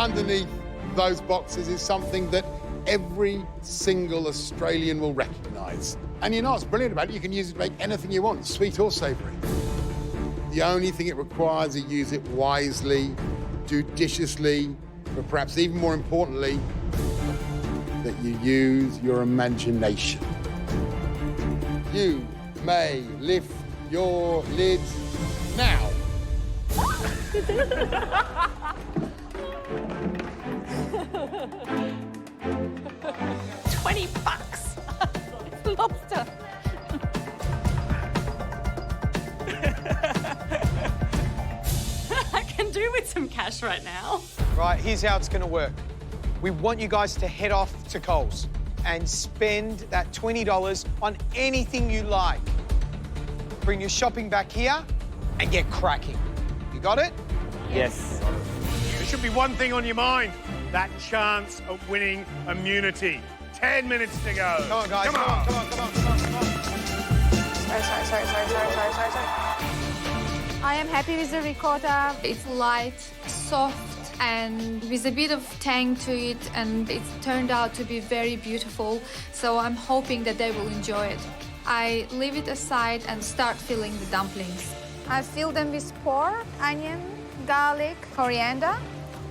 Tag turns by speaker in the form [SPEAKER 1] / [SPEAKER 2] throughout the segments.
[SPEAKER 1] underneath those boxes is something that every single Australian will recognise. And you know what's brilliant about it? You can use it to make anything you want, sweet or savoury. The only thing it requires is you use it wisely, judiciously, but perhaps even more importantly, that you use your imagination. You may lift your lids now.
[SPEAKER 2] 20 bucks. It's lobster. I can do with some cash right now.
[SPEAKER 3] Right, here's how it's going to work. We want you guys to head off to Coles and spend that $20 on anything you like. Bring your shopping back here and get cracking. You got it?
[SPEAKER 4] Yes.
[SPEAKER 5] There should be one thing on your mind. That chance of winning immunity. 10 minutes to go.
[SPEAKER 3] Come on, guys.
[SPEAKER 5] Come on.
[SPEAKER 3] Come on.
[SPEAKER 6] Sorry. I am happy with the ricotta. It's light, soft, and with a bit of tang to it, and it's turned out to be very beautiful, so I'm hoping that they will enjoy it. I leave it aside and start filling the dumplings. I fill them with pork, onion, garlic, coriander.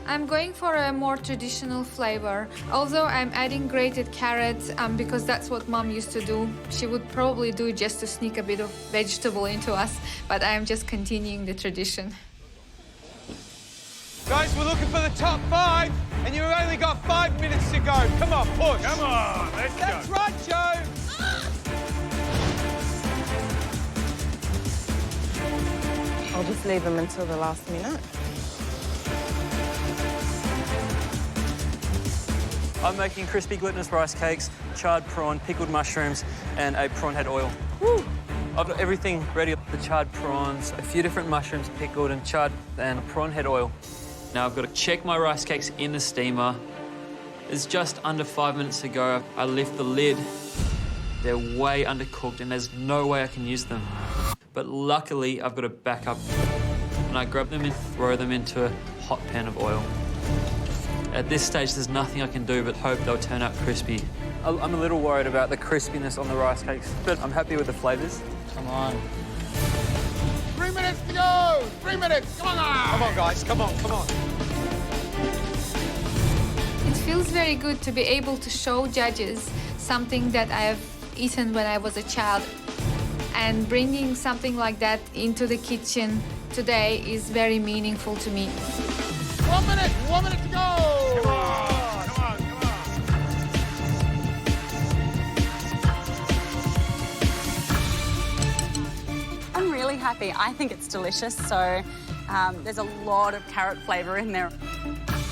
[SPEAKER 6] I'm going for a more traditional flavor, although I'm adding grated carrots because that's what Mum used to do. She would probably do it just to sneak a bit of vegetable into us, but I'm just continuing the tradition.
[SPEAKER 3] Guys, we're looking for the top 5, and you've only got 5 minutes to go. Come on, push.
[SPEAKER 5] Come on, let's go.
[SPEAKER 3] That's right, Joe.
[SPEAKER 7] I'll just leave them until the last minute.
[SPEAKER 4] I'm making crispy glutinous rice cakes, charred prawn, pickled mushrooms, and a prawn head oil. Woo! I've got everything ready. The charred prawns, a few different mushrooms pickled and charred, and a prawn head oil. Now I've got to check my rice cakes in the steamer. It's just under 5 minutes to go. I lift the lid. They're way undercooked and there's no way I can use them. But luckily, I've got a backup. And I grab them and throw them into a hot pan of oil. At this stage, there's nothing I can do but hope they'll turn out crispy. I'm a little worried about the crispiness on the rice cakes, but I'm happy with the flavours. Come on.
[SPEAKER 1] 3 minutes to go! 3 minutes, come on now!
[SPEAKER 3] Come on, guys, come on.
[SPEAKER 6] It feels very good to be able to show judges something that I have eaten when I was a child. And bringing something like that into the kitchen today is very meaningful to me.
[SPEAKER 1] 1 minute to go!
[SPEAKER 5] Come on.
[SPEAKER 2] I'm really happy. I think it's delicious, so there's a lot of carrot flavour in there.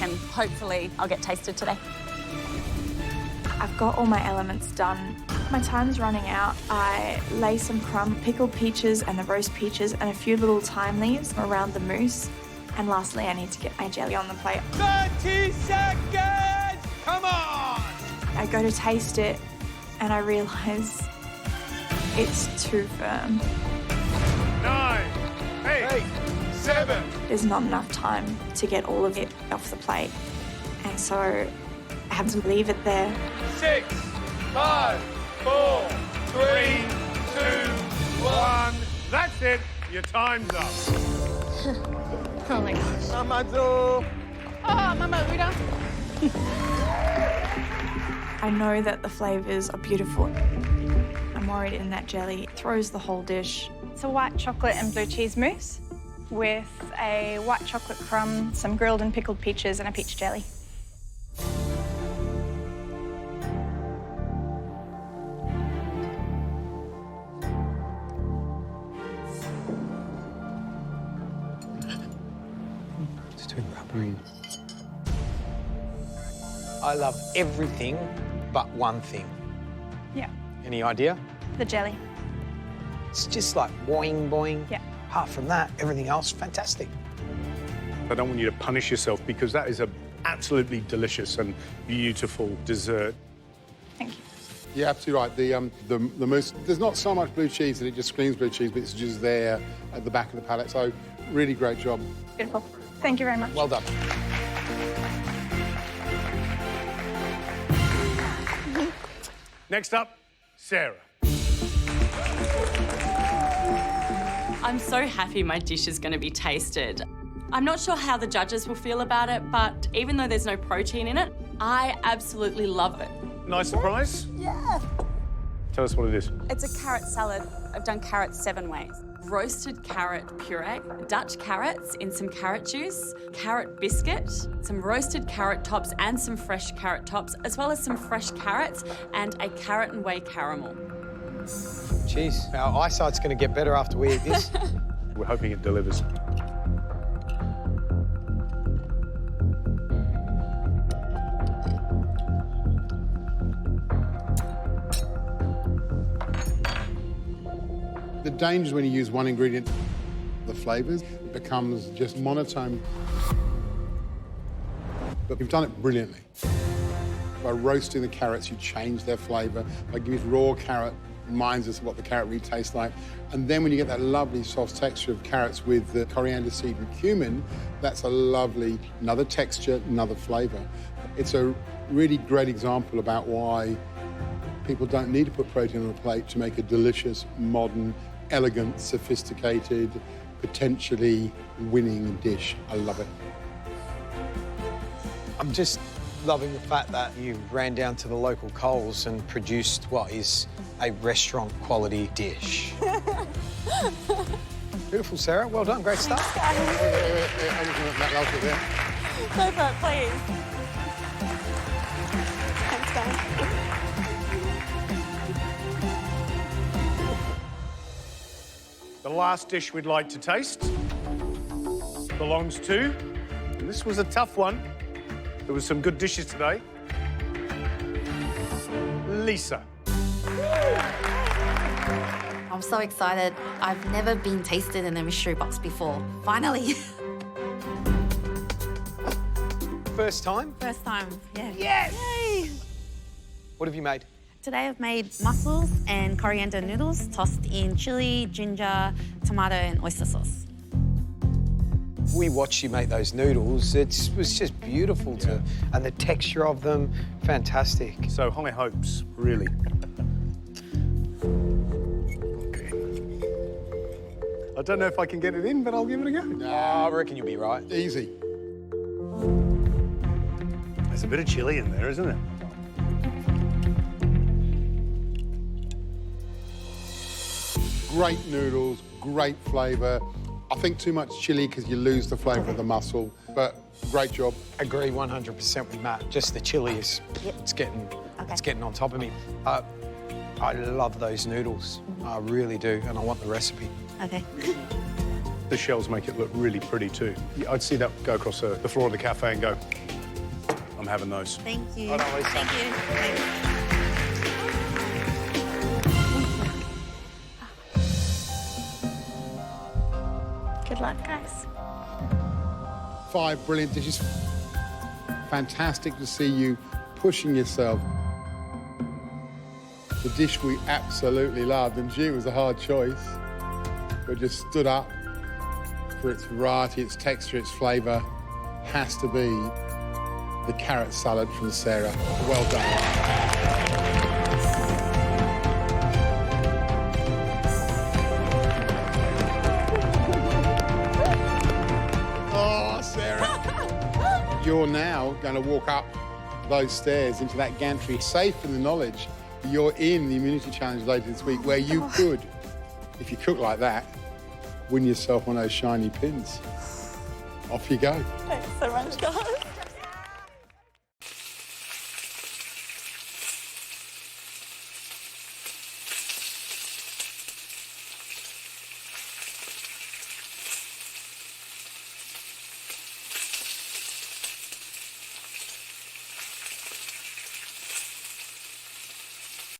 [SPEAKER 2] And hopefully I'll get tasted today.
[SPEAKER 8] I've got all my elements done. My time's running out. I lay some pickled peaches and the roast peaches and a few little thyme leaves around the mousse. And lastly, I need to get my jelly on the plate.
[SPEAKER 3] 30 seconds! Come on!
[SPEAKER 8] I go to taste it and I realise it's too firm.
[SPEAKER 5] 9, 8, 7.
[SPEAKER 8] There's not enough time to get all of it off the plate. And so I have to leave it there.
[SPEAKER 5] 6, 5, 4, 3, 2, 1. That's it. Your time's up.
[SPEAKER 2] Oh my gosh.
[SPEAKER 3] Amado.
[SPEAKER 2] Oh, Mama Rita.
[SPEAKER 8] I know that the flavours are beautiful. I'm worried in that jelly throws the whole dish.
[SPEAKER 9] It's a white chocolate and blue cheese mousse with a white chocolate crumb, some grilled and pickled peaches, and a peach jelly.
[SPEAKER 3] It's too rubbery. I love everything but one thing.
[SPEAKER 9] Yeah,
[SPEAKER 3] Any idea?
[SPEAKER 9] the jelly.
[SPEAKER 3] It's just like boing, boing.
[SPEAKER 9] Yeah.
[SPEAKER 3] Apart from that, everything else, fantastic.
[SPEAKER 5] I don't want you to punish yourself because that is a absolutely delicious and beautiful dessert.
[SPEAKER 9] Thank you.
[SPEAKER 1] You're absolutely right. The mousse, there's not so much blue cheese that it just screams blue cheese, but it's just there at the back of the palate. So really great job.
[SPEAKER 9] Beautiful. Thank you very much.
[SPEAKER 1] Well done.
[SPEAKER 5] Next up, Sarah.
[SPEAKER 2] I'm so happy my dish is going to be tasted. I'm not sure how the judges will feel about it, but even though there's no protein in it, I absolutely love it.
[SPEAKER 5] Nice surprise?
[SPEAKER 2] Yeah.
[SPEAKER 5] Tell us what it is.
[SPEAKER 2] It's a carrot salad. I've done carrots 7 ways. Roasted carrot puree, Dutch carrots in some carrot juice, carrot biscuit, some roasted carrot tops and some fresh carrot tops, as well as some fresh carrots and a carrot and whey caramel.
[SPEAKER 3] Jeez, our eyesight's going to get better after we eat this.
[SPEAKER 5] We're hoping it delivers.
[SPEAKER 1] The danger is when you use one ingredient, the flavours, it becomes just monotone. But you've done it brilliantly. By roasting the carrots, you change their flavour. By giving raw carrot, reminds us of what the carrot really tastes like. And then when you get that lovely soft texture of carrots with the coriander seed and cumin, that's a lovely, another texture, another flavour. It's a really great example about why people don't need to put protein on a plate to make a delicious, modern, elegant, sophisticated, potentially winning dish. I love it.
[SPEAKER 3] I'm just loving the fact that you ran down to the local Coles and produced what is a restaurant-quality dish. Beautiful, Sarah. Well done. Great stuff.
[SPEAKER 2] Go for it, please. Thanks, guys.
[SPEAKER 5] The last dish we'd like to taste belongs to, and this was a tough one. There was some good dishes today. Lisa.
[SPEAKER 10] I'm so excited. I've never been tasted in a mystery box before. Finally.
[SPEAKER 3] First time?
[SPEAKER 10] First time, yeah.
[SPEAKER 3] Yes!
[SPEAKER 10] Yay!
[SPEAKER 3] What have you made?
[SPEAKER 10] Today I've made mussels and coriander noodles tossed in chili, ginger, tomato and oyster sauce.
[SPEAKER 3] We watched you make those noodles. It was just beautiful to, and the texture of them, fantastic.
[SPEAKER 5] So high hopes, really. Okay. I don't know if I can get it in, but I'll give it a go.
[SPEAKER 3] I reckon you'll be right.
[SPEAKER 1] Easy.
[SPEAKER 5] There's a bit of chili in there, isn't there?
[SPEAKER 1] Great noodles, great flavour. I think too much chilli because you lose the flavour of the mussel, but great job.
[SPEAKER 3] Agree 100% with Matt. Just the chili is, it's getting on top of me. I love those noodles. I really do, and I want the recipe.
[SPEAKER 10] Okay.
[SPEAKER 5] The shells make it look really pretty too. I'd see that go across the floor of the cafe and go, I'm having those.
[SPEAKER 10] Thank you.
[SPEAKER 3] Well done, Lisa.
[SPEAKER 10] Thank you. Thanks.
[SPEAKER 9] Good luck, guys.
[SPEAKER 1] 5 brilliant dishes. Fantastic to see you pushing yourself. The dish we absolutely loved, and gee, it was a hard choice, but just stood up for its variety, its texture, its flavour, has to be the carrot salad from Sarah. Well done. You're now going to walk up those stairs into that gantry, safe in the knowledge that you're in the Immunity Challenge later this week, where you could, if you cook like that, win yourself one of those shiny pins. Off you go.
[SPEAKER 2] Thanks so much, guys.